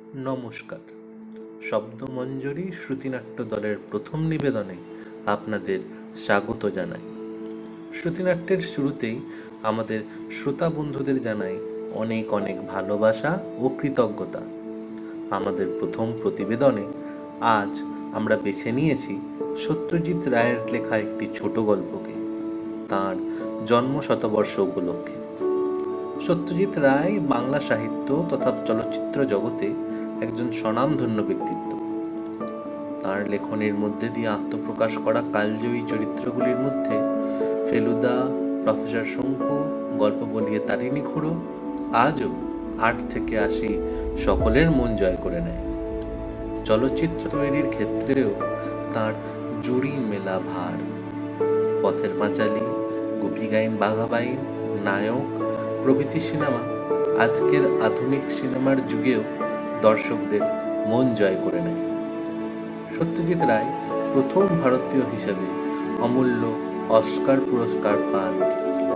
নমস্কার। শব্দমঞ্জরি শ্রুতিনাট্য দলের প্রথম নিবেদনে আপনাদের স্বাগত জানাই। শ্রুতিনাট্যের শুরুতেই আমাদের শ্রোতা বন্ধুদের জানাই অনেক অনেক ভালোবাসা ও কৃতজ্ঞতা। আমাদের প্রথম প্রতিবেদনে আজ আমরা বেছে নিয়েছি সত্যজিৎ রায়ের লেখা একটি ছোট গল্পকে, তাঁর জন্ম শতবর্ষ উপলক্ষে। সত্যজিৎ রায় বাংলা সাহিত্য তথা চলচ্চিত্র জগতে একজন স্বনামধন্য ব্যক্তিত্ব। তাঁর লেখনের মধ্যে দিয়ে আত্মপ্রকাশ করা কালজয়ী চরিত্রগুলির মধ্যে ফেলুদা, প্রফেসর শঙ্কু, গল্প বলিয়ে তারিণী খুড়ো আজও 8 থেকে 80 সকলের মন জয় করে নেয়। চলচ্চিত্র তৈরির ক্ষেত্রেও তাঁর জুড়ি মেলা ভার। পথের পাঁচালী, গুপি গাইন বাঘা বাইন, নায়ক প্রভৃতি সিনেমা আজকের আধুনিক সিনেমার যুগেও দর্শকদের মন জয় করে নেয়। সত্যজিৎ রায় প্রথম ভারতীয় হিসেবে অমূল্য অস্কার পুরস্কার পান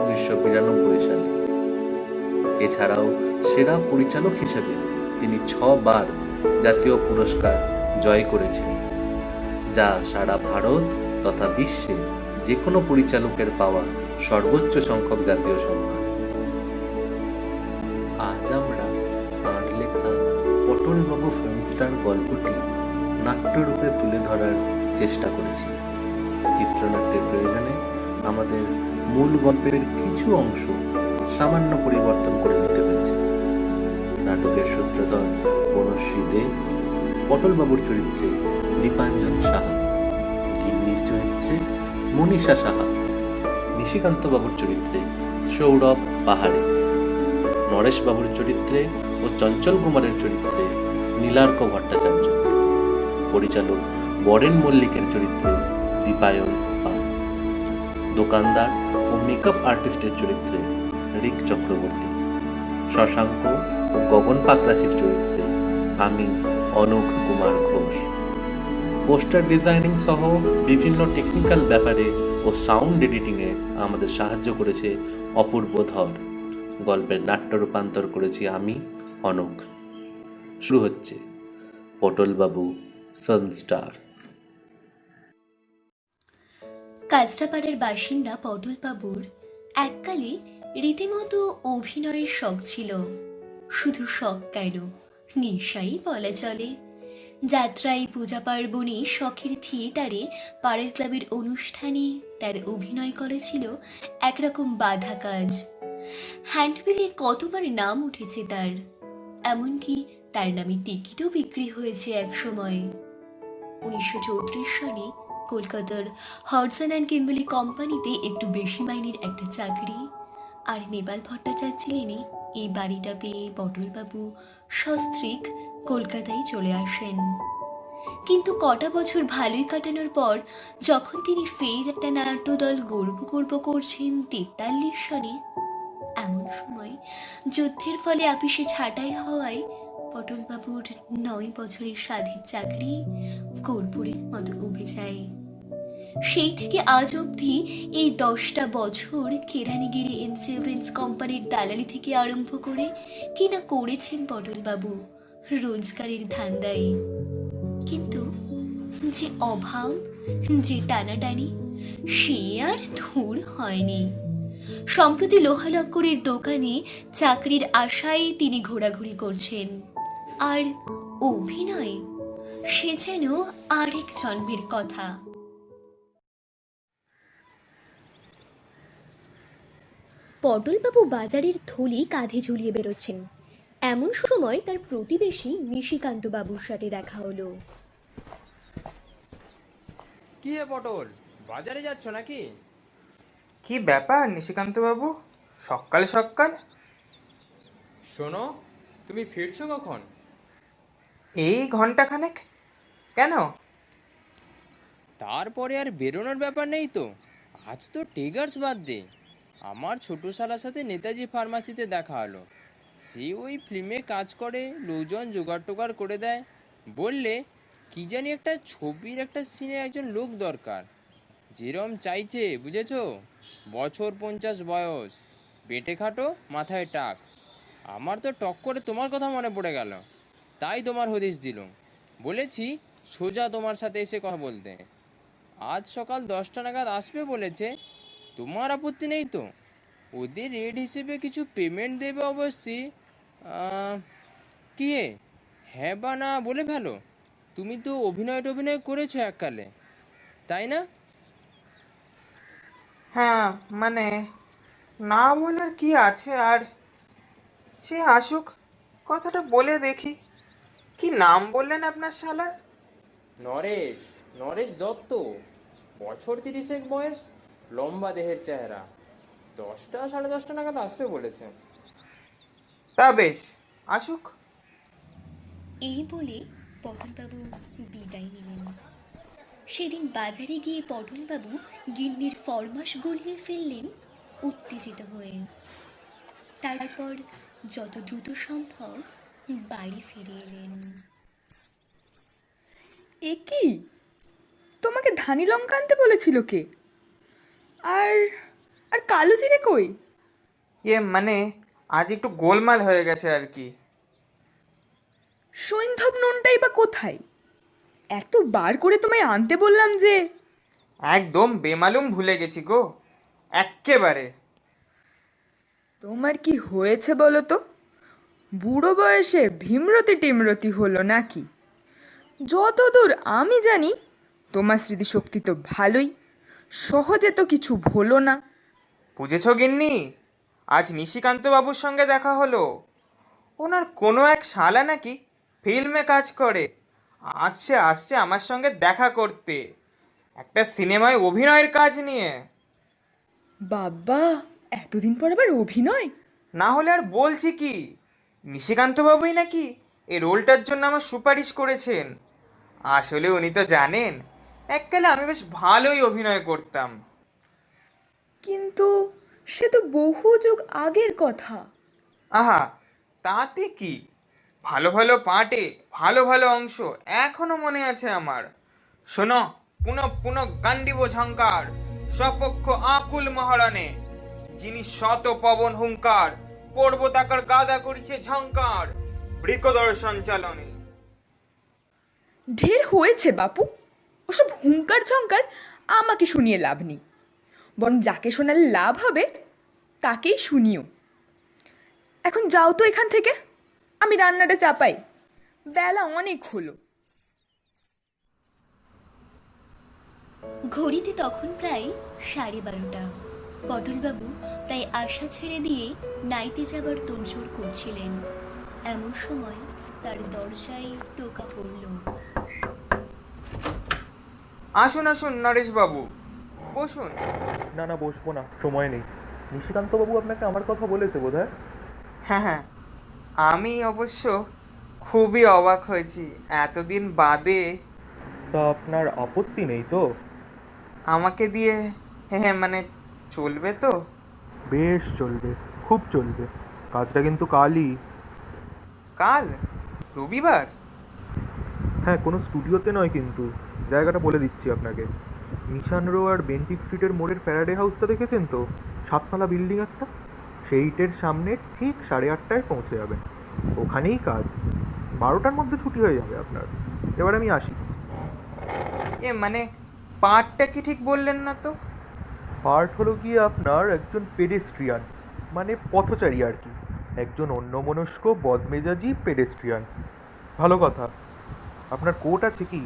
1992 সালে। এছাড়াও সেরা পরিচালক হিসেবে তিনি 6 বার জাতীয় পুরস্কার জয় করেছেন, যা সারা ভারত তথা বিশ্বে যে কোনো পরিচালকের পাওয়া সর্বোচ্চ সংখ্যক জাতীয় সম্মান। আজ আমরা তাঁর লেখা পটলবাবু ফিল্মস্টার গল্পটি নাট্যরূপে তুলে ধরার চেষ্টা করেছি। চিত্রনাট্যের প্রয়োজনে আমাদের মূল গল্পের কিছু অংশ সামান্য পরিবর্তন করে নিতে হয়েছে। নাটকের সূত্রধর বনশ্রী দে, পটলবাবুর চরিত্রে দীপাঞ্জন সাহা, গিন্নির চরিত্রে মনীষা সাহা, নিশিকান্তবাবুর চরিত্রে সৌরভ পাহাড়ে, নরেশবাবুর চরিত্রে ও চঞ্চল কুমারের চরিত্রে নীলার্ক ভট্টাচার্য, পরিচালক বরেন মল্লিকের চরিত্রে দীপায়ন পাল, দোকানদার ও মেকআপ আর্টিস্টের চরিত্রে রিক চক্রবর্তী, শশাঙ্ক ও গগন পাকরাশির চরিত্রে আমি অনূপ কুমার ঘোষ। পোস্টার ডিজাইনিং সহ বিভিন্ন টেকনিক্যাল ব্যাপারে ও সাউন্ড এডিটিংয়ে আমাদের সাহায্য করেছে অপূর্ব ধর। গল্পের নাট্য রূপান্তর করেছি আমি অনূপ। শুরু হচ্ছে পটলবাবু ফিল্ম স্টার। কাঁচরাপাড়ার বাসিন্দা পটলবাবুর এককালে রীতিমতো অভিনয়ের শখ ছিল। শুধু শখ কেন, নেশাই বলা চলে। যাত্রায়, পূজা পার্বণে, শখের থিয়েটারে, পাড়ার ক্লাবের অনুষ্ঠানে তার অভিনয় করেছিল একরকম বাধা কাজ। হ্যান্ডবিলে কতবার নাম উঠেছে তার, এমনকি তার নামে টিকিটও বিক্রি হয়েছে একসময়। 1934 সালে কলকাতার হডসন অ্যান্ড কিম্বলি কোম্পানিতে একটু বেশি মাইনের একটা চাকরি আর নেপাল ভট্টাচার্য এনে এই বাড়িটা পেয়ে পটলবাবু সস্ত্রীক কলকাতায় চলে আসেন। কিন্তু কটা বছর ভালোই কাটানোর পর যখন তিনি ফের একটা নাট্যদল গর্ব করছেন 43 সনে, এমন সময় যুদ্ধের ফলে আপিসে ছাঁটাই হওয়ায় পটলবাবুর 9 বছরের স্বাধীন চাকরি কর্পূরের মতো উবে যায়। সেই থেকে আজ অবধি এই 10টা বছর কেরানিগিরি ইন্স্যুরেন্স কোম্পানির দালালি থেকে আরম্ভ করে কিনা করেছেন পটলবাবু রোজগারের ধান্দায়। কিন্তু যে অভাব, যে টানাটানি, সে আর ধূর হয়নি। সম্প্রতি লোহালক্করের দোকানে চাকরির আশায় তিনি ঘোরাঘুরি করছেন। আর অভিনয়, সে যেন আরেক জন্মের কথা। পটলবাবু বাজারের থলি কাঁধে ঝুলিয়ে বেরোচ্ছেন। এমন সময় তার প্রতিবেশী নিশিকান্ত বাবুর সাথে দেখা হলো। কি হে পটল, বাজারে যাচ্ছ নাকি? কি ব্যাপার নিশিকান্ত বাবু, সকাল সকাল? শোনো, তুমি ফিরছো কখন? এই ঘন্টাখানেক। কেন? তারপরে আর বেরোনোর ব্যাপার নেই তো? আজ তো টিগার্স বার্থডে। আমার ছোটো শালার সাথে নেতাজি ফার্মাসিতে দেখা হলো। সে ওই ফিল্মে কাজ করে, লোকজন জোগাড় টোগাড় করে দেয়। বললে কি জানি একটা ছবির একটা সিনে একজন লোক দরকার, যেরম চাইছে বুঝেছো। বছর 50 বয়স, বেটে খাটো, মাথায় টাক। আমার তো টক করে তোমার কথা মনে পড়ে গেল, তাই তোমার হদিশ দিল। বলেছি সোজা তোমার সাথে এসে কথা বলতে। আজ সকাল 10টা নাগাদ আসবে বলেছে। তোমার আপত্তি নেই তো? ওদের রেট হিসেবে কিছু পেমেন্ট দেবে অবশ্যই। আহ, কি এ? হ্যাঁ বা না বলে ফেলো। তুমি তো অভিনয় করেছো এককালে, তাই না? হ্যাঁ, মানে না বলার কি আছে আর। সে আসুক, কথাটা বলে দেখি। কি নাম বললেন আপনার শালার? নরেশ, নরেশ দত্ত। বছর 30 বয়স, লম্বা দেহের চেহারা। 10টা 10:30 নাগাদ আসবে বলেছে। তা বেশ, আসুক। এই বলে পটলবাবু বিদায় নিলেন। সেদিন বাজারে গিয়ে পটলবাবু গিন্নির ফরমাস গলিয়ে ফেললেন উত্তেজিত হয়ে। তারপর যত দ্রুত সম্ভব বাড়ি ফিরে এলেন। এ কি, তোমাকে ধানি লঙ্কা আনতে বলেছিল কে? আর আর কালো জিরে কই? মানে আজ একটু গোলমাল হয়ে গেছে আর কি। সৈন্ধব নুনটাই বা কোথায়? এতবার করে তোমায় আনতে বললাম যে। একদম বেমালুম ভুলে গেছি গো, এক্কেবারে। তোমার কি হয়েছে বলো তো? বুড়ো বয়সে ভীমরতি টিমরতি হলো নাকি? যতদূর আমি জানি তোমার স্মৃতিশক্তি তো ভালোই, সহজে তো কিছু ভোলো না। বুঝেছ গিন্নি, আজ নিশিকান্ত বাবুর সঙ্গে দেখা হলো। ওনার কোনো এক শালা নাকি ফিল্মে কাজ করে। আজ সে আসছে আমার সঙ্গে দেখা করতে, একটা সিনেমায় অভিনয়ের কাজ নিয়ে। বাবা, এতদিন পর আবার অভিনয়? না হলে আর বলছি কি, নিশিকান্ত বাবুই নাকি এই রোলটার জন্য আমার সুপারিশ করেছেন। আসলে উনি তো জানেন এককালে আমি বেশ ভালোই অভিনয় করতাম। কিন্তু সে তো বহু যুগ আগের কথা। আহা, তাতে কি, ভালো ভালো পার্টে ভালো ভালো অংশ এখনো মনে আছে আমার। শোনো, পুনঃ পুনঃ গান্ডিব ঝঙ্কার, সপক্ষ আকুল মহারণে, যিনি শত পবন হুঙ্কার, পর্বতাকার গাদা করিছে ঝঙ্কার, বৃকদর্শন চালনে। ঢের হয়েছে বাপু, ওসব হুঙ্কার ঝঙ্কার আমাকে শুনিয়ে লাভ নেই। বরং যাকে শোনালে লাভ হবে তাকেই শুনিও। এখন যাও তো এখান থেকে, আমি রান্নাটা চাপাই, বেলা অনেক হলো। ঘড়িতে তখন প্রায় 12:30। পটলবাবু প্রায় আশা ছেড়ে দিয়ে নাইতে যাবার তোড়জোড় করছিলেন। এমন সময় তার দরজায় টোকা পড়ল। আসুন আসুন নরেশ বাবু, বসুন। না না, বসবো না, সময় নেই। নিশিকান্তবাবু আপনাকে আমার কথা বলেছে বোধহয়। হ্যাঁ হ্যাঁ, আমি অবশ্য খুবই অবাক হয়েছি এতদিন বাদে। তা আপনার আপত্তি নেই তো? আমাকে দিয়ে হ্যাঁ হ্যাঁ, মানে চলবে তো? বেশ চলবে, খুব চলবে। কাজটা কিন্তু কালই। কাল রবিবার? হ্যাঁ, কোনো স্টুডিওতে নয় কিন্তু। জায়গাটা বলে দিচ্ছি আপনাকে। নিশান রো আর বেন্টিক স্ট্রিটের মোড়ের ফ্যারাডে হাউসটা দেখেছেন তো? 7তলা বিল্ডিং একটা, সেইটের সামনে ঠিক 8:30টায় পৌঁছে যাবেন। ওখানেই কাজ। 12টার মধ্যে ছুটি হয়ে যাবে আপনার। এবার আমি আসি। মানে পার্টটা কি ঠিক বললেন না তো? পার্ট হলো গিয়ে আপনার একজন পেডেস্ট্রিয়ান, মানে পথচারী আর কি। একজন অন্যমনস্ক বদমেজাজি পেডেস্ট্রিয়ান। ভালো কথা। আপনার কোট আছে কি?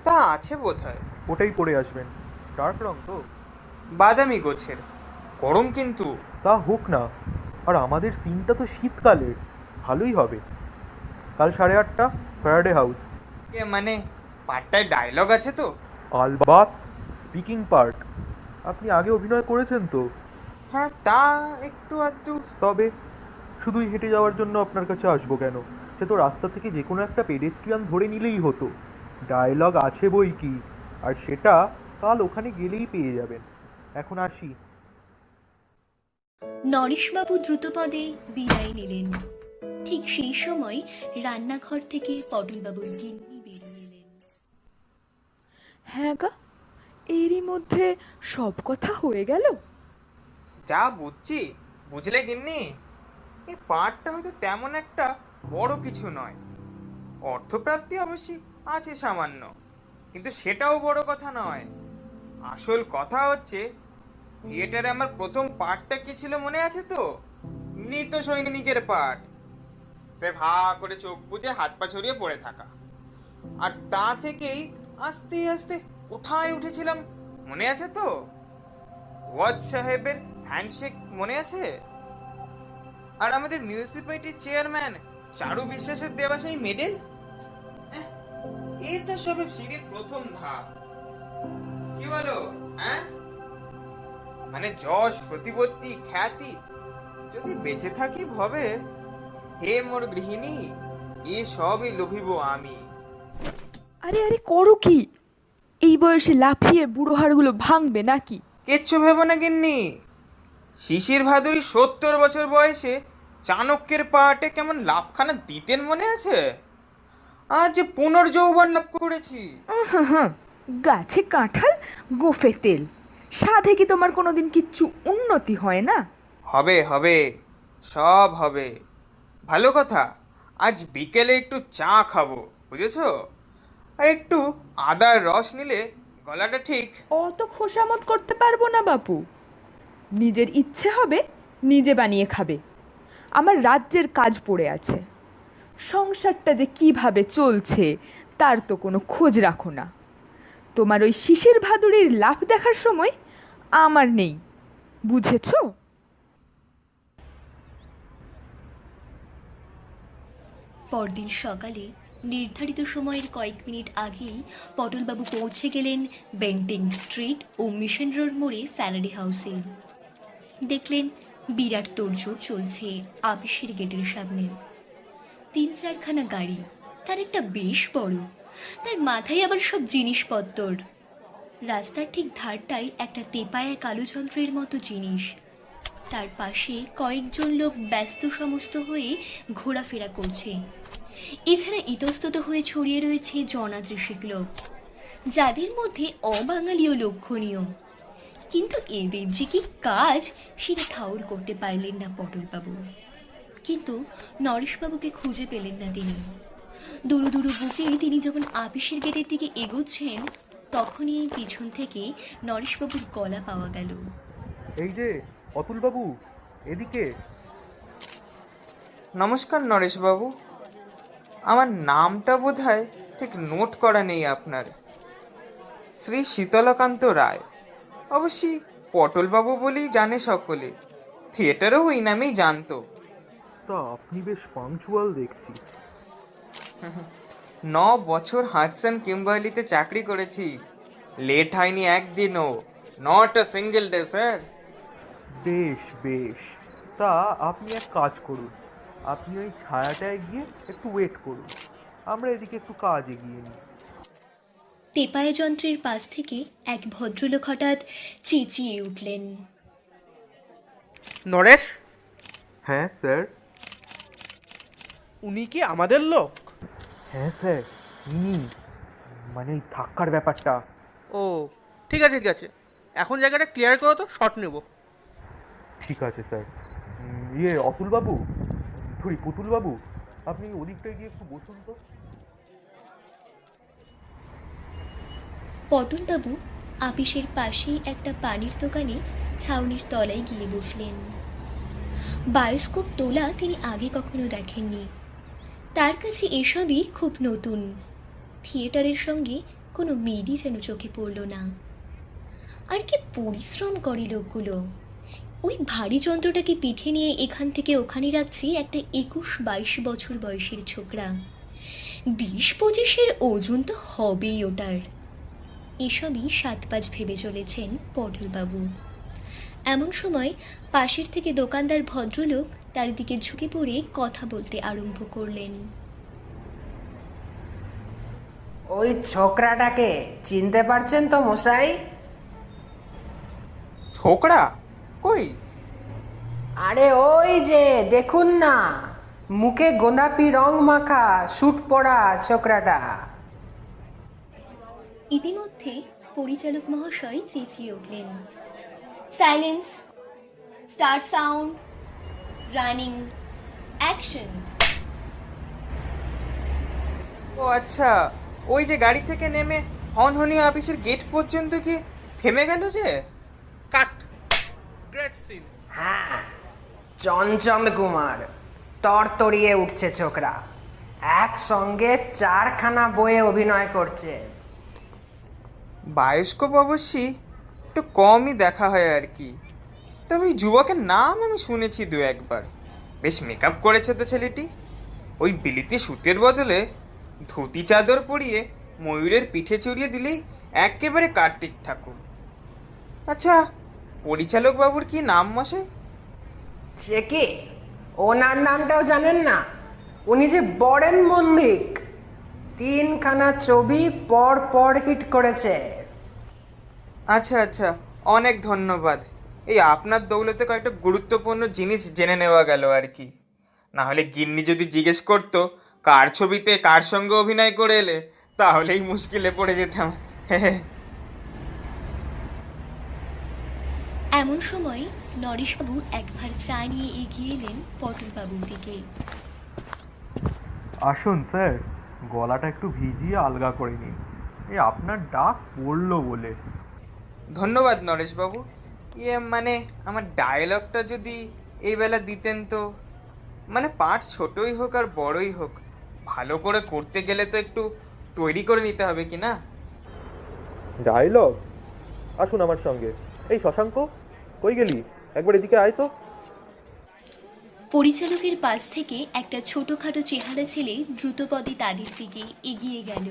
তা আছে বোধহয়। ওটাই পরে আসবেন। ডার্ক রং তো? বাদামি গোছের। গরম কিন্তু। তা হোক না, আর আমাদের সিনটা তো শীতকালের, ভালোই হবে। কাল 8:30 ফ্যারাডে হাউস। মানে পার্টটায় ডায়লগ আছে তো? আলবাত, স্পিকিং পার্ট। আপনি আগে অভিনয় করেছেন তো? হ্যাঁ, তা একটু আধটু। তবে শুধুই হেঁটে যাওয়ার জন্য আপনার কাছে আসবো কেন? সে তো রাস্তা থেকে যে কোনো একটা পেডেস্ট্রিয়ান ধরে নিলেই হতো। ডায়লগ আছে বই কি, আর সেটা কাল ওখানে গেলেই পেয়ে যাবেন। এখন আসি। নরেশবাবু দ্রুতপদে বিদায় নিলেন। ঠিক সেই সময় রান্নাঘর থেকে পটলবাবুর গিন্নি বেরিয়ে এলেন। হ্যাঁ গা, এরই মধ্যে সব কথা হয়ে গেল। যা বুঝছি, বুঝলে গিন্নি, এই পার্টটা হয়তো তেমন একটা বড় কিছু নয়। অর্থপ্রাপ্তি অবশ্যই আছে সামান্য, কিন্তু সেটাও বড় কথা নয়। আসল কথা হচ্ছে, থিয়েটারে আমার প্রথম পার্টটা কি ছিল মনে আছে তো? মৃত সৈনিকের পার্ট। সে ভা করে চোখ বুজে হাত পা ছড়িয়ে পড়ে থাকা। আর তা থেকেই আস্তে আস্তে কোথায় উঠেছিলাম মনে আছে তো? ওয়াজ সাহেবের হ্যান্ডশেক মনে আছে? আর আমাদের মিউনিসিপ্যালিটির চেয়ারম্যান চারু বিশ্বাসের দেওয়া সেই মেডেল। এই তো সবে সিঁড়ির প্রথম ধাপ। কি বলো? হ্যাঁ, মানে যশ, প্রতিপত্তি, খ্যাতি যদি বেঁচে থাকি ভবে, হে মোর গৃহিণী, এ সবই লোভিব আমি। আরে আরে করো কি? এই বয়সে লাফিয়ে বুড়ো হাড়গুলো ভাঙবে নাকি? কিচ্ছু ভেবো না গিন্নি। শিশির ভাদুরী 70 বছর বয়সে চাণক্যের পাহাটে কেমন লাফখানা দিতেন মনে আছে? আজ যে পুনর্যৌবন লাভ করেছি। হ্যাঁ, গাছে কাঁঠাল গোফে তেল, সাধে কি তোমার কোনোদিন কিচ্ছু উন্নতি হয় না? হবে হবে, সব হবে। ভালো কথা, আজ বিকেলে একটু চা খাবো, বুঝেছো? আর একটু আদার রস নিলে গলাটা ঠিক। অত খোসামত করতে পারবো না বাপু। নিজের ইচ্ছে হবে নিজে বানিয়ে খাবে। আমার রাজ্যের কাজ পড়ে আছে। সংসারটা যে কিভাবে চলছে তার তো কোনো খোঁজ রাখো না। তোমার ওই শিশির ভাদুড়ির লাফ দেখার সময় আমার নেই, বুঝেছো? পরদিন সকালে নির্ধারিত সময়ের কয়েক মিনিট আগেই পটলবাবু পৌঁছে গেলেন বেন্টিং স্ট্রিট ও মিশন রোড মোড়ে ফ্যারাডে হাউসে। দেখলেন বিরাট তোড়জোড় চলছে আপিসের গেটের সামনে। 3-4খানা গাড়ি, তার একটা বেশ বড়, তার মাথায় আবার সব জিনিসপত্র। রাস্তার ঠিক ধারটায় একটা তেপায়া কালো যন্ত্রের মতো জিনিস, তার পাশে কয়েকজন লোক ব্যস্ত সমস্ত হয়ে ঘোরাফেরা করছে। এছাড়া ইতস্তত হয়ে ছড়িয়ে রয়েছে জনাদৃশিক লোক, যাদের মধ্যে অবাঙালিও লক্ষণীয়। কিন্তু এদের যে কি কাজ সেটা ঠাউর করতে পারলেন না পটলবাবু। কিন্তু নরেশবাবুকে খুঁজে পেলেন না তিনি। দুরু দুরু বুকে তিনি যখন আপিসের গেটের দিকে এগোচ্ছেন, তখনই পিছন থেকে নরেশবাবুর গলা পাওয়া গেল। এই যে অতুলবাবু, এদিকে। নমস্কার নরেশবাবু, আমার নামটা বোধহয় ঠিক নোট করা নেই আপনার। শ্রী শীতলকান্ত রায়। অবশ্যই পটলবাবু বলেই জানে সকলে, থিয়েটারেও ওই নামেই জানতো। তা আপনি বেশ পাংচুয়াল দেখছি। 9 বছর হাডসন কিম্বার্লিতে চাকরি করেছি, লেট হয়নি একদিনও, not a single day sir. বেশ বেশ, তা আপনি এক কাজ করুন, আপনি ওই ছায়াটায় গিয়ে একটু ওয়েট করুন, আমরা এদিকে একটু কাজ এগিয়ে নিই। টেপায়া যন্ত্রের পাশ থেকে এক ভদ্রলোক হঠাৎ চেঁচিয়ে উঠলেন, নরেশ, হ্যাঁ স্যার। উনি কি আমাদের লোক? হ্যাঁ স্যার, ইনি, মানে এই ধাক্কার ব্যাপারটা। ও ঠিক আছে ঠিক আছে, এখন জায়গাটা ক্লিয়ার করো তো, শট নেব। ঠিক আছে স্যার। অতুলবাবু, পুতুলবাবু, আপনি ওদিকটায় গিয়ে একটু বসুন তো। পটলবাবু আপিসের পাশেই একটা পানির দোকানে ছাউনির তলায় গিয়ে বসলেন। বায়োস্কোপ তোলা তিনি আগে কখনো দেখেননি, তার কাছে এসবই খুব নতুন। থিয়েটারের সঙ্গে কোনো মিলই যেন চোখে পড়ল না। আর কি পরিশ্রম করে লোকগুলো! ওই ভারী যন্ত্রটাকে পিঠে নিয়ে এখান থেকে ওখানে রাখছে একটা 21-22 বছর বয়সের ছোকরা। 20-25-এর ওজন তো হবেই ওটার। এসবই 7-5 ভেবে চলেছেন পটলবাবু। এমন সময় পাশের থেকে দোকানদার ভদ্রলোক তার দিকে ঝুঁকে পড়ে কথা বলতে আরম্ভ করলেন। ওই ছোকরাটাকে চিনতে পারছেন তো মশাই? ছোকরা কই? আরে ওই যে দেখুন না, মুখে গোলাপি রং মাখা স্যুট পরা ছোকরাটা। ইতিমধ্যে পরিচালক মহাশয় চেঁচিয়ে উঠলেন, silence, start sound, running, action. ও আচ্ছা, ওই যে গাড়ি থেকে নেমে হনহনিয়া অফিসের গেট পর্যন্ত কি থেমে গেল যে? কাট। Great scene. হ্যাঁ, চঞ্চল কুমার তরতরিয়ে উঠছে ছোকরা, একসঙ্গে 4খানা বইয়ে অভিনয় করছে। বায়োস্কোপ অবশ্যই একটু কমই দেখা হয় আর কি, তবে এই যুবকের নাম আমি শুনেছি দু একবার। বেশ মেকআপ করেছে তো ছেলেটি। ওই বিলিতি সুটের বদলে ধুতি চাদর পরিয়ে ময়ূরের পিঠে চড়িয়ে দিলেই একেবারে কার্তিক ঠাকুর। আচ্ছা, পরিচালক বাবুর কি নাম মশাই? সে কি, ওনার নামটাও জানেন না? উনি যে বরেন মল্লিক, 3খানা ছবি পর পর হিট করেছে। আচ্ছা আচ্ছা, অনেক ধন্যবাদ। এই আপনার দৌলতে কয়েকটা গুরুত্বপূর্ণ জিনিস জেনে নেওয়া গেল আর কি। না হলে গিন্নি যদি জিজ্ঞেস করতো কার ছবিতে কার সঙ্গে অভিনয় করে এলে, তাহলেই মুশকিলে পড়ে যেতাম। এমন সময় নরেশবাবু একবার চা নিয়ে এগিয়ে এলেন পটলবাবুর দিকে। আসুন স্যার, গলাটা একটু ভিজিয়ে আলগা করে নিন। এই আপনার ডাক পড়লো বলে। ধন্যবাদ নরেশবাবু। মানে আমার ডায়লগটা যদি এই বেলা দিতেন তো। মানে পাঠ ছোটই হোক আর বড়ই হোক, ভালো করে করতে গেলে তো একটু তৈরি করে নিতে হবে কি না? ডায়লগ? আসুন আমার সঙ্গে। এই শশাঙ্ক, কই গেলি? একবার এদিকে আয় তো। পরিচালকের পাশ থেকে একটা ছোটখাটো চেহারা ছেলে দ্রুতপদে তাদের দিকে এগিয়ে গেল।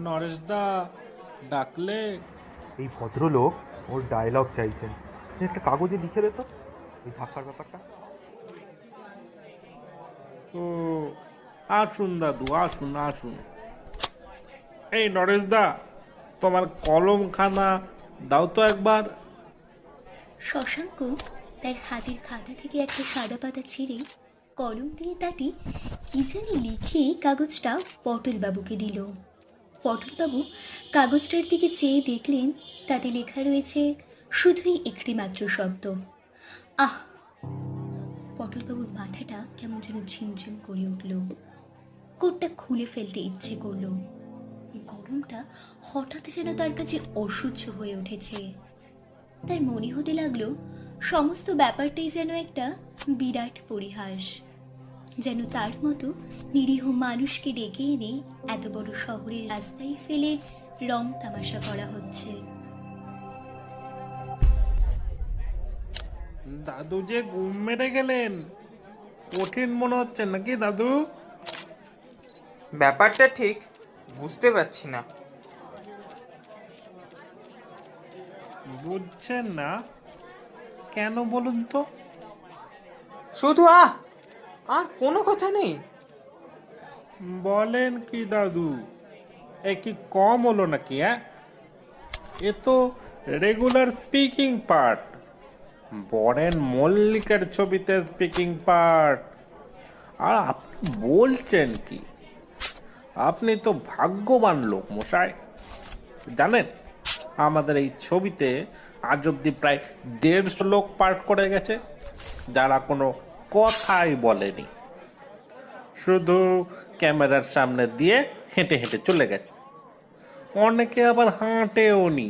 নরেশদা ডাকলে? এই ভদ্রলোক ওর ডায়লগ চাইছেন। একটা কাগজে লিখে দে তো এই ধাক্কার ব্যাপারটা। ও আসুন দাদু, আসুন আসুন। এই নরেশদা, তোমার কলমখানা দাও তো একবার। শশাঙ্ক তার হাতের খাতা থেকে একটা সাদা পাতা ছিঁড়ে কলম দিয়ে তাতে কি জানি লিখে কাগজটা পটলবাবুকে দিল। পটলবাবু কাগজটার দিকে চেয়ে দেখলেন তাতে লেখা রয়েছে শুধুই একটি মাত্র শব্দ, আহ। পটলবাবুর মাথাটা কেমন যেন ঝিমঝিম করে উঠল। কোটটা খুলে ফেলতে ইচ্ছে করলো। গরমটা হঠাৎ যেন তার কাছে অসহ্য হয়ে উঠেছে। তার মনে হতে লাগলো সমস্ত ব্যাপারটাই যেন একটা বিরাট পরিহাস, যেন তার মতো নিরীহ মানুষকে ডেকে এনে এত বড় শহরের রাস্তায় ফেলে রং তামাশা করা হচ্ছে। দাদু যে ঘুম মেরে গেলেন, কঠিন মনে হচ্ছে নাকি দাদু? ব্যাপারটা ঠিক বুঝতে পারছি না। বুঝছেন না কেন বলুন তো? শুধু আর কোনো কথা নেই? বলেন কি দাদু, এ কি কম হলো নাকি? এ তো রেগুলার স্পিকিং পার্ট, বরেন মল্লিকের ছবিতে স্পিকিং পার্ট। আর আপনি বলছেন কি? আপনি তো ভাগ্যবান লোক মশাই। জানেন, আমাদের এই ছবিতে আজ অব্দি প্রায় 150 লোক পার্ট করে গেছে, যারা কোনো কথাই বলেনি, শুধু ক্যামেরার সামনে দিয়ে হেঁটে হেঁটে চলে গেছে। অনেকে আবার হাঁটেও নি,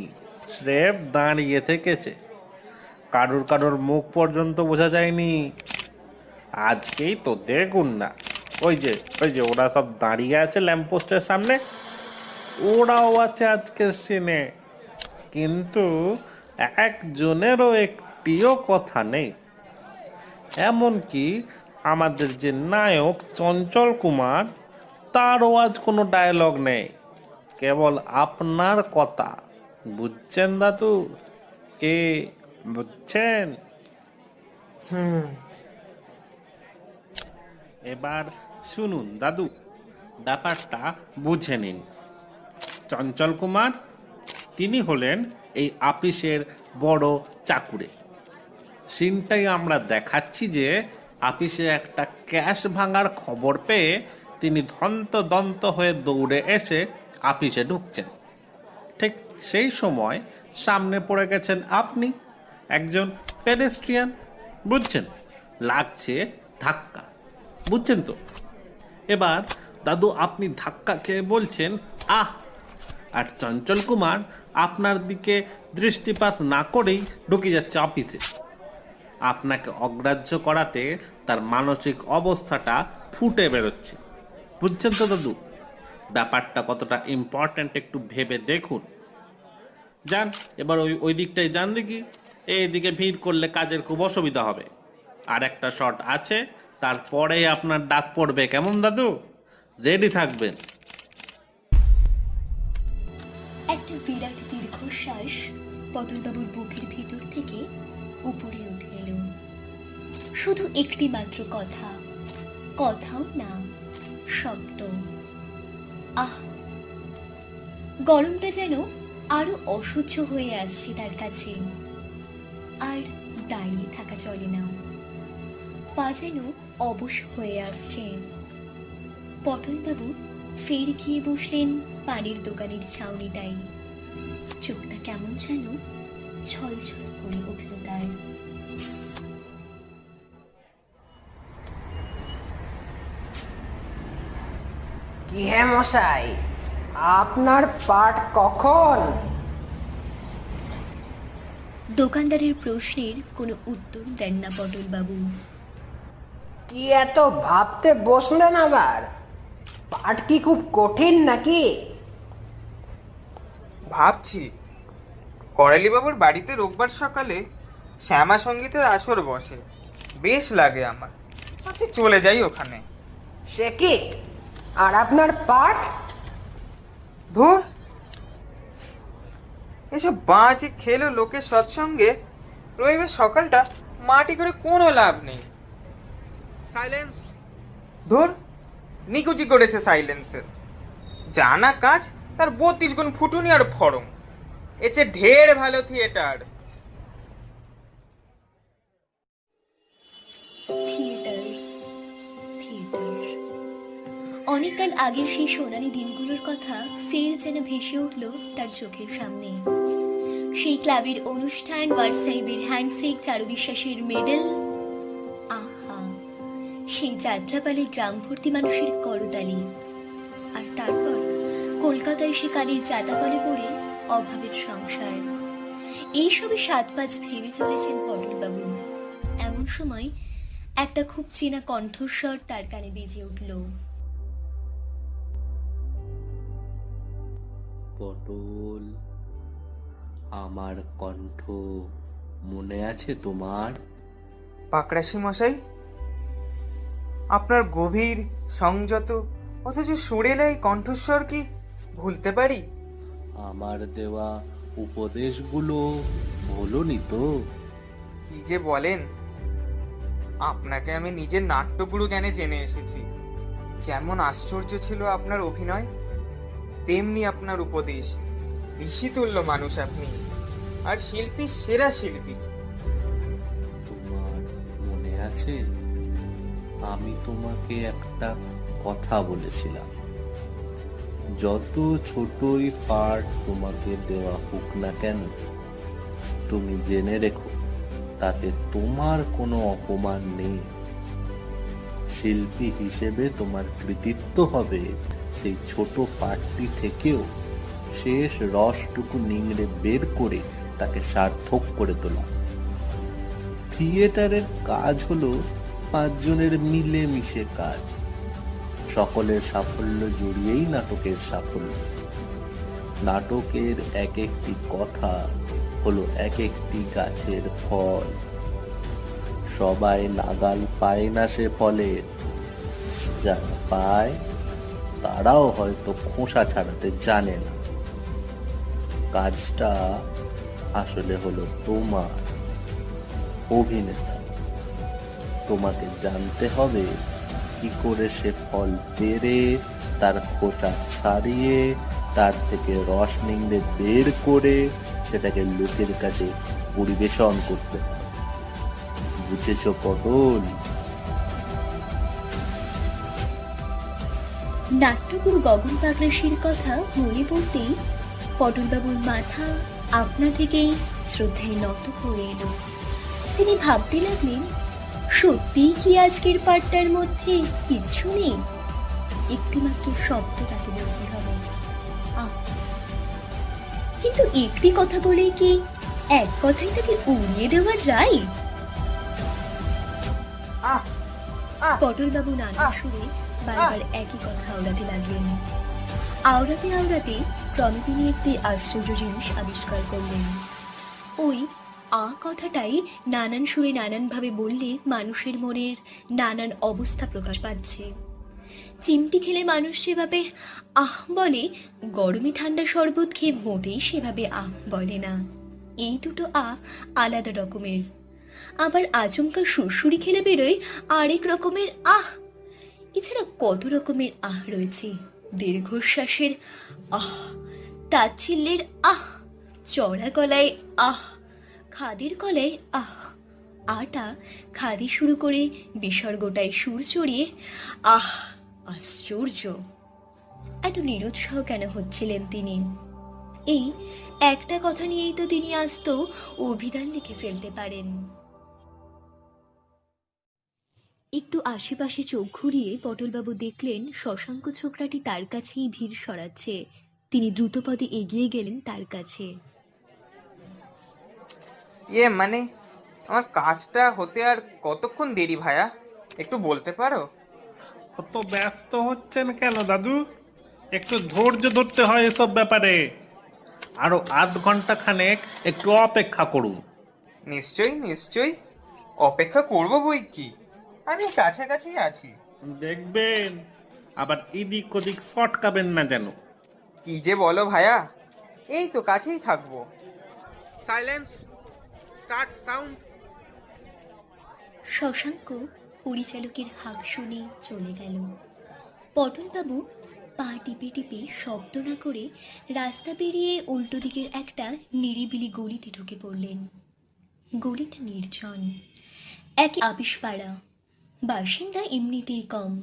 স্রেফ দাঁড়িয়ে থেকেছে। কারোর কারোর মুখ পর্যন্ত বোঝা যায়নি। আজকেই তো দেখুন না, ওই যে ওরা সব দাঁড়িয়ে আছে ল্যাম্পপোস্টের সামনে, ওরাও আছে আজকের সিনে, কিন্তু একজনেরও একটিও কথা নেই। এমনকি আমাদের যে নায়ক চঞ্চল কুমার, তারও আজ কোনো ডায়লগ নেই, কেবল আপনার কথা। বুঝছেন দাদু? কে বুঝছেন? এবার শুনুন দাদু, ব্যাপারটা বুঝে নিন। চঞ্চল কুমার, তিনি হলেন এই আপিসের বড় চাকুরে। সিনটাই আমরা দেখাচ্ছি যে আপিসে একটা ক্যাশ ভাঙার খবর পেয়ে তিনি দন্ত হয়ে দৌড়ে এসে আপিসে ঢুকছেন। ঠিক সেই সময় সামনে পড়ে গেছেন আপনি, একজন পেডেস্ট্রিয়ান। বুঝছেন, লাগছে ধাক্কা, বুঝছেন তো? এবার দাদু আপনি ধাক্কা খেয়ে বলছেন আহ, আর চঞ্চল কুমার আপনার দিকে দৃষ্টিপাত না করেই ঢুকে যাচ্ছে অফিসে। আপনাকে অগ্রাহ্য করাতে তার মানসিক অবস্থাটা ফুটে বেরোচ্ছে, বুঝছেন তো দাদু? ব্যাপারটা কতটা ইম্পর্ট্যান্ট একটু ভেবে দেখুন। যান এবার ওই দিকটাই যান দেখি, এইদিকে ভিড় করলে কাজের খুব অসুবিধা হবে। আর একটা শট আছে, তারপরে আপনার ডাক পড়বে, কেমন দাদু? রেডি থাকবেন। একটা বিরাট দীর্ঘশ্বাস পটলবাবুর বুকের ভিতর থেকে উপরে উঠে এলো। শুধু একটি মাত্র কথা, কথাও না, শব্দ। আহ! গরমটা যেন আরো অসহ্য হয়ে আসছে তার কাছে। আর দাঁড়িয়ে থাকা চলে না, পা যেন অবশ হয়ে আসছে। পটলবাবু ফের গিয়ে বসলেন পানির দোকানের ছাউনিটাই। চোখটা কেমন যেন ছলছল করে উঠল তার। কি হে মশাই, আপনার পাঠ কখন? দোকানদারের প্রশ্নের কোনো উত্তর দেন না পটলবাবু। কি এত ভাবতে বসলেন আবার? পাঠ কি খুব কঠিন নাকি? ভাবছি করালি বাবুর বাড়িতে রোববার সকালে শ্যামা সঙ্গীতের আসর বসে, বেশ লাগে আমার। ভাবছি চলে যাই ওখানে। সে কি? আর আপনার পাঠ? ধুর, এসব বাঁচি খেলো লোকের সৎসঙ্গে রবিবার সকালটা মাটি করে কোনো লাভ নেই। সাইলেন্স। ধুর, নিকুচি করেছে সাইলেন্সের। জানা কাজ তার 32 গুণ ফুটুনি আর ফরম। এর চেয়ে ঢের ভালো থিয়েটার। Theatre, theatre. অনেককাল আগের সেই সোনালী দিনগুলোর কথা ফের যেন ভেসে উঠল তার চোখের সামনে। সেই ক্লাবের অনুষ্ঠান, ওয়ার্ড হ্যান্ডশেক, চারু বিশ্বাসের মেডেল। আহা, সেই যাত্রাপালে গ্রাম ভর্তি মানুষের করতালি। আর তারপর কলকাতায় সে কালির জাতাকলে পড়ে অভাবের সংসার। এইসবই 7-5 ভেবে চলেছেন পটলবাবু। এমন সময় একটা খুব চেনা কণ্ঠস্বর তার কানে বেজে উঠল। পটল, আমার কণ্ঠ মনে আছে তোমার? পাকড়াশি মশাই, আপনার গভীর সংযত অথচ সুরেলা এই কণ্ঠস্বর কি ভুলতে পারি? আমার দেওয়া উপদেশগুলো ভোলনি তো? কি যে বলেন, আপনাকে আমি নিজের নাট্যগুরু জ্ঞানে জেনে এসেছি। যেমন আশ্চর্য ছিল আপনার অভিনয়, তেমনি আপনার উপদেশ। ঋষিতুল্য মানুষ আপনি, আর শিল্পী সেরা শিল্পী। তোমার মনে আছে আমি তোমাকে একটা কথা বলেছিলাম? যত ছোটই পার্ট তোমাকে দেওয়া হোক না কেন, তুমি জেনে রেখো তাতে তোমার কোনো অপমান নেই। শিল্পী হিসেবে তোমার কৃতিত্ব হবে সেই ছোট পার্টটি থেকেও শেষ রসটুকু নিংড়ে বের করে তাকে সার্থক করে তোলা। থিয়েটারের কাজ হলো 5 জনের মিলেমিশে কাজ। সকলের সাফল্য জড়িয়েই নাটকের সাফল্য। নাটকের এক একটি কথা হলো এক একটি গাছের ফল। সবাই নাগাল পায় না সে ফলের, যারা পায় তারাও হয়তো খোসা ছাড়াতে জানে না। কাজটা আসলে হলো তোমার, অভিনেতা। তোমাকে জানতে হবে কি করে সে ফল পেরে, তার খোসা ছাড়িয়ে, তার থেকে রস নিংড়ে বের করে সেটাকে লোকের কাছে পরিবেশন করতে। বুঝেছো পটল? নাট্যগুরু গগন পাকড়াশির কথা মনে পড়তেই পটলবাবুর মাথা আপনা থেকেই শ্রদ্ধায় নত হয়ে এলো। তিনি ভাবতে লাগলেন, সত্যিই কি আজকের পাঠটার মধ্যে কিচ্ছু নেই? একটিমাত্র শব্দ তাকে বলতে হবে, আহ। কিন্তু একটি কথা বলেই কি এক কথাই তাকে উড়িয়ে দেওয়া যায়? আহ আহ পটলবাবু নানা সুরে বারবার একই কথা আওড়াতে লাগলেন। আওড়াতে আওড়াতে ক্রমে তিনি একটি আশ্চর্য জিনিস আবিষ্কার করলেন। ওই কথাটাই নানান সুরে নানানভাবে বললে মানুষের মনের নানান অবস্থা প্রকাশ পাচ্ছে। চিমটি খেলে মানুষ যেভাবে আহ বলে, গরমে ঠান্ডা শরবত খেয়ে মোটেই সেভাবে আহ বলে না। এই দুটো আলাদা রকমের। আবার আচমকা সুরসুরি খেলে বেরোয় আরেক রকমের আহ। এছাড়া কত রকমের আহ রয়েছে। দীর্ঘশ্বাসের আহ, তাচ্ছিল্যের আহ, চড়া গলায় আহ, খাদের গলায় আহ, আটা খাদি শুরু করে বিসর্গটায় সুর চড়িয়ে আহ। আশ্চর্য! এত নিরুৎসাহ কেন হচ্ছিলেন তিনি? এই একটা কথা নিয়েই তো তিনি আজ তো অভিধান লিখে ফেলতে পারেন। একটু আশেপাশে চোখ ঘুরিয়ে পটলবাবু দেখলেন শশাঙ্ক ছোকরাটি তার কাছেই ভিড় সরাচ্ছে। তিনি দ্রুতপদে এগিয়ে গেলেন তার কাছে। মানে আমার কাজটা হতে আর কতক্ষণ দেরি ভাইয়া, একটু বলতে পারো? অত ব্যস্ত হচ্ছেন কেন দাদু? একটু ধৈর্য ধরতে হয় এসব ব্যাপারে। আরো আধ ঘন্টা খানেক একটু অপেক্ষা করুন। নিশ্চয়ই নিশ্চয়ই, অপেক্ষা করব বই কি, আমি কাছাকাছি আছি। দেখবেন আবার এদিক ওদিক সটকাবেন না যেন। কি যে বলো ভাইয়া, এই তো কাছেই থাকবো। Silence, start sound. শশাঙ্ক পরিচালকের হাঁক শুনে চলে গেল। পটলবাবু পা টিপে টিপে শব্দ না করে রাস্তা পেরিয়ে উল্টো দিকের একটা নিরিবিলি গলিতে ঢুকে পড়লেন। গলিটা নির্জন, একে আপিসপাড়া, বাসিন্দা এমনিতেই কম।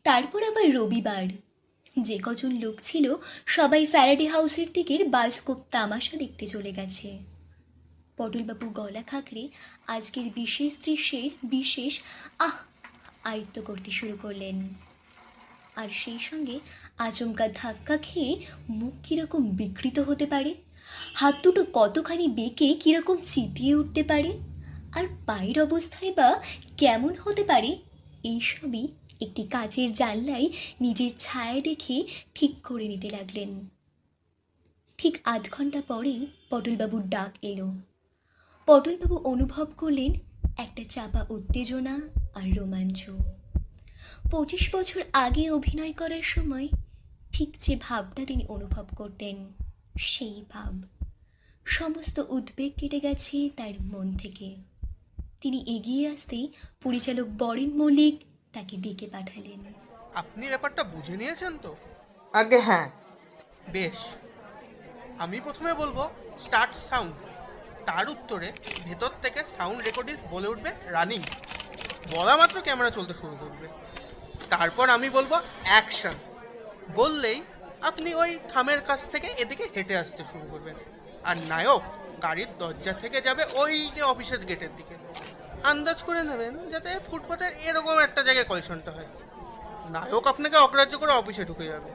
তারপর আবার রবিবার, যে কজন লোক ছিল সবাই ফ্যারাডে হাউসের দিকের বায়োস্কোপ তামাশা দেখতে চলে গেছে। পটলবাবু গলা খাঁকড়ে আজকের বিশেষ দৃশ্যের বিশেষ আয়ত্ত করতে শুরু করলেন। আর সেই সঙ্গে আচমকা ধাক্কা খেয়ে মুখ কীরকম বিকৃত হতে পারে, হাত দুটো কতখানি বেঁকে কীরকম চিতিয়ে উঠতে পারে, আর পায়ের অবস্থায় বা কেমন হতে পারে, এইসবই একটি কাচের জানলায় নিজের ছায়া দেখে ঠিক করে নিতে লাগলেন। ঠিক আধ ঘন্টা পরেই পটলবাবুর ডাক এলো। পটলবাবু অনুভব করলেন একটা চাপা উত্তেজনা আর রোমাঞ্চ। 25 বছর আগে অভিনয় করার সময় ঠিক যে ভাবটা তিনি অনুভব করতেন, সেই ভাব। সমস্ত উদ্বেগ কেটে গেছে তার মন থেকে। তিনি এগিয়ে আসতেই পরিচালক বরেন মল্লিক তাকে ডেকে পাঠালেন। আপনি ব্যাপারটা বুঝে নিয়েছেন তো? আগে হ্যাঁ। বেশ, আমি প্রথমে বলবো স্টার্ট সাউন্ড, তার উত্তরে ভেতর থেকে সাউন্ড রেকর্ডিস্ট বলে উঠবে রানিং। বলা মাত্র ক্যামেরা চলতে শুরু করবে। তারপর আমি বলবো অ্যাকশন, বললেই আপনি ওই থামের কাছ থেকে এদিকে হেঁটে আসতে শুরু করবেন। আর নায়ক গাড়ির দরজা থেকে যাবে ওই যে অফিসের গেটের দিকে। আন্দাজ করে নেবেন যাতে ফুটপাতের এরকম একটা জায়গায় কলিশনটা হয়। নায়ক আপনাকে অগ্রাহ্য করে অফিসে ঢুকে যাবে,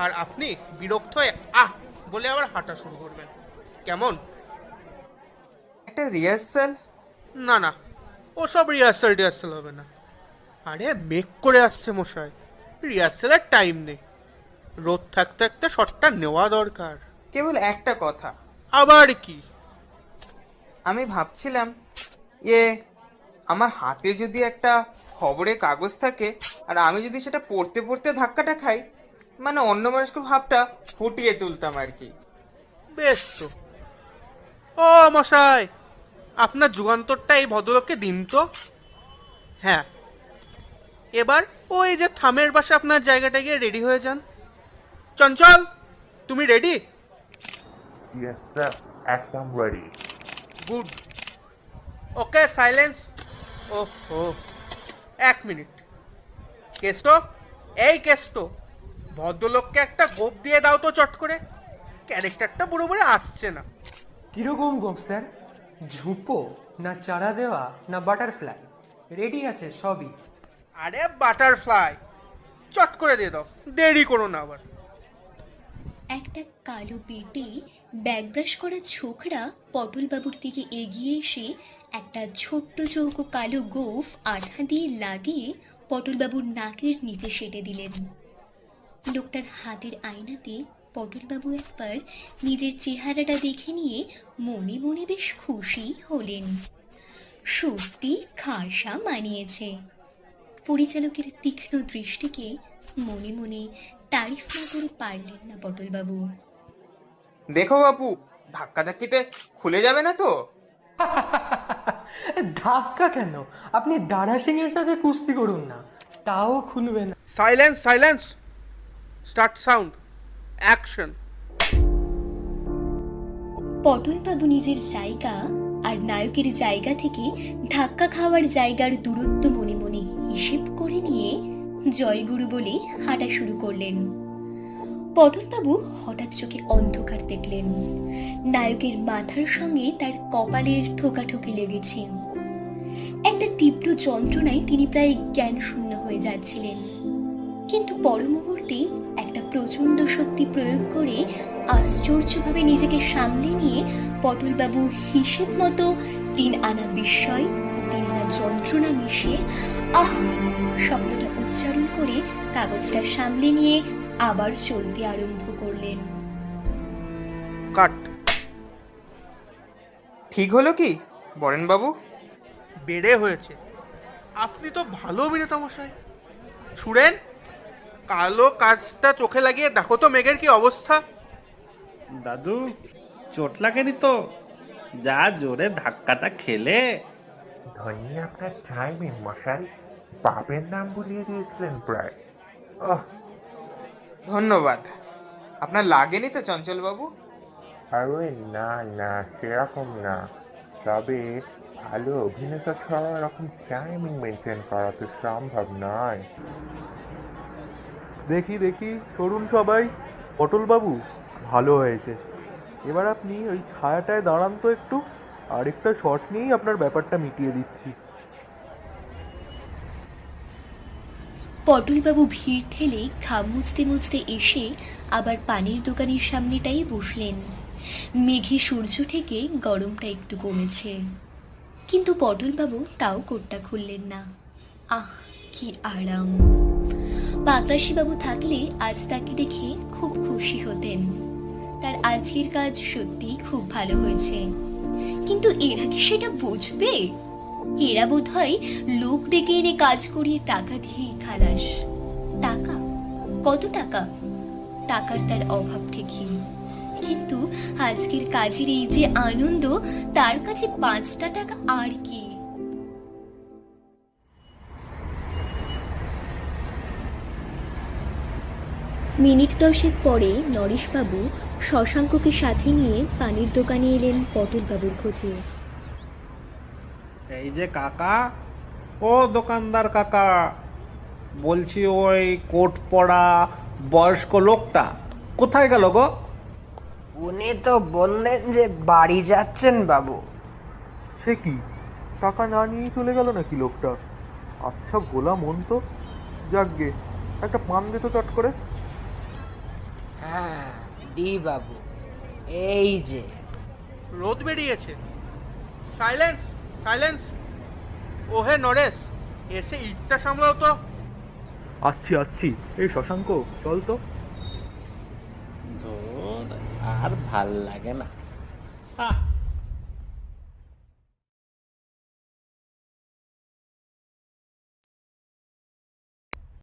আর আপনি বিরক্ত হয়ে বলে আবার হাঁটা শুরু করবেন। কেমন? একটা রিহার্সাল? না না, ওসব রিহার্সাল হবে না। আরে মেক করে আসছে মশাই, রিহার্সালের টাইম নেই। রোদ থাকতে একটা শটটা নেওয়া দরকার। কেবল একটা কথা। আবার কি? আমি ভাবছিলাম আমার হাতে যদি একটা খবরের কাগজ থাকে আর আমি যদি সেটা পড়তে পড়তে ধাক্কাটা খাই, মানে অন্য মানুষকে ভাবটা ফুটিয়ে তুলতাম আর কি। বেশ তো। ও মশাই, আপনার যুগান্তরটা এই ভদ্রলোককে দিন তো। হ্যাঁ, এবার ওই যে থামের পাশে আপনার জায়গাটা গিয়ে রেডি হয়ে যান। চঞ্চল, তুমি রেডি? ইয়েস স্যার, একদম রেডি। গুড। ওকে, সাইলেন্স। ওহো, 1 মিনিট। কেষ্ট, এই কেষ্ট, ভদ্রলোককে একটা গোপ দিয়ে দাও তো চট করে। ক্যারেক্টারটা পুরোপুরি আসছে না। কিরকম গোপ স্যার? ঝুপো না চারা দেওয়া না বাটারফ্লাই? রেডি আছে সবই। আরে বাটারফ্লাই, চট করে দিয়ে দাও, দেরি করো না আবার। একটা কালো পেটে ব্যাগ ব্রাশ করা ছোকরা পটলবাবুর দিকে এগিয়ে এসে একটা ছোট্ট চৌকো কালো গোঁফ আঠা দিয়ে লাগিয়ে পটলবাবুর নাকের নিচে সেটে দিলেন। লোকটার হাতের আয়নাতে পটলবাবু একবার নিজের চেহারাটা দেখে নিয়ে মনে মনে বেশ খুশি হলেন। সত্যি খাসা মানিয়েছে। পরিচালকের তীক্ষ্ণ দৃষ্টিকে মনে মনে তারিফ না করে পারলেন না পটলবাবু। দেখো বাপু, ধাক্কাধাক্কিতে খুলে যাবে না তো? ধাক্কা কেন, আপনি দারা সিং এর সাথে কুস্তি করুন না, তাও খুলবে না। Silence, silence, start sound, action. Patolbabu নিজের জায়গা আর নায়কের জায়গা থেকে ধাক্কা খাওয়ার জায়গার দূরত্ব মনে মনে হিসেব করে নিয়ে জয়গুরু বলে হাঁটা শুরু করলেন। পটলবাবু হঠাৎ চোখে অন্ধকার দেখলেন। নায়কের মাথার সঙ্গে তার কপালের ঠোকাঠুকি লেগেছে। একটা তীব্র যন্ত্রণায় তিনি প্রায় জ্ঞান শূন্য হয়ে যাচ্ছিলেন, কিন্তু পর মুহূর্তে একটা প্রচণ্ড শক্তি প্রয়োগ করে আশ্চর্যভাবে নিজেকে সামলে নিয়ে পটলবাবু হিসেব মতো 3 আনা বিস্ময় ও 3 আনা যন্ত্রণা মিশিয়ে আহ শব্দটা উচ্চারণ করে কাগজটা সামলে নিয়ে আবার চলতে আরম্ভ করলেন। কাট। ঠিক হলো কি বরেন বাবু? বেড়ে হয়েছে। আপনি তো ভালো অভিনেতা মশাই। সুরেন, কালো কাজটা চোখে লাগিয়ে দেখো তো মেঘের কি অবস্থা। দাদু, চোট লাগেনি তো? যা জোরে ধাক্কাটা খেলে। ধন্যী আপনার টাইমিং মশাই, বাপের নাম ভুলিয়ে দিয়েছিলেন প্রায়। ধন্যবাদ। আপনার লাগেনি তো চঞ্চল বাবু? আরে না না, সেরকম না, তবে ভালো অভিনেতা ছাড়া এরকম টাইমিং মেনটেন করা তো সম্ভব নয়। দেখি দেখি, সরুন সবাই। পটলবাবু, ভালো হয়েছে। এবার আপনি ওই ছায়াটায় দাঁড়ান তো একটু, আরেকটা শট নিয়েই আপনার ব্যাপারটা মিটিয়ে দিচ্ছি। পটলবাবু ভিড় ঠেলে ঘাম মুছতে মুছতে এসে আবার পানির দোকানের সামনেটাই বসলেন। মেঘে সূর্য থেকে গরমটা একটু কমেছে, কিন্তু পটলবাবু তাও কোটটা খুললেন না। আহ, কি আরাম! পাকরাশিবাবু থাকলে আজ তাকে দেখে খুব খুশি হতেন। তার আজকের কাজ সত্যিই খুব ভালো হয়েছে, কিন্তু এরা কি সেটা বুঝবে? এরা বোধহয় লোক ডেকে এনে কাজ করিয়ে টাকা দিয়েই খালাস। টাকা? কত টাকা? টাকার তার অভাব ঠিকই, কিন্তু আজকের কাজের এই যে আনন্দ, তার কাছে 5টা টাকা আর কি। মিনিট 10 পরে নরেশবাবু শশাঙ্ককে সাথে নিয়ে পানির দোকানে এলেন পটলবাবুর খোঁজে। এই যে কাকা, ও দোকানদার কাকা, বলছি ওই কোট পরা বয়স্ক লোকটা কোথায় গেল গো? উনি তো বললেন যে বাড়ি যাচ্ছেন বাবু। সে কি, টাকা না নিয়েই চলে গেল নাকি লোকটা? আচ্ছা গোলা মন তো। যাকগে, একটা পান দে তো চট করে। হ্যাঁ দি বাবু, এই যে। রোদ বেরিয়েছে। Silence, silence. ওহে নরেশ, এসে ইটটা সামলাও তো। আসছি আসছি। এই শশাঙ্ক, চল তো। ধুর, আর ভাল লাগে না। আহ,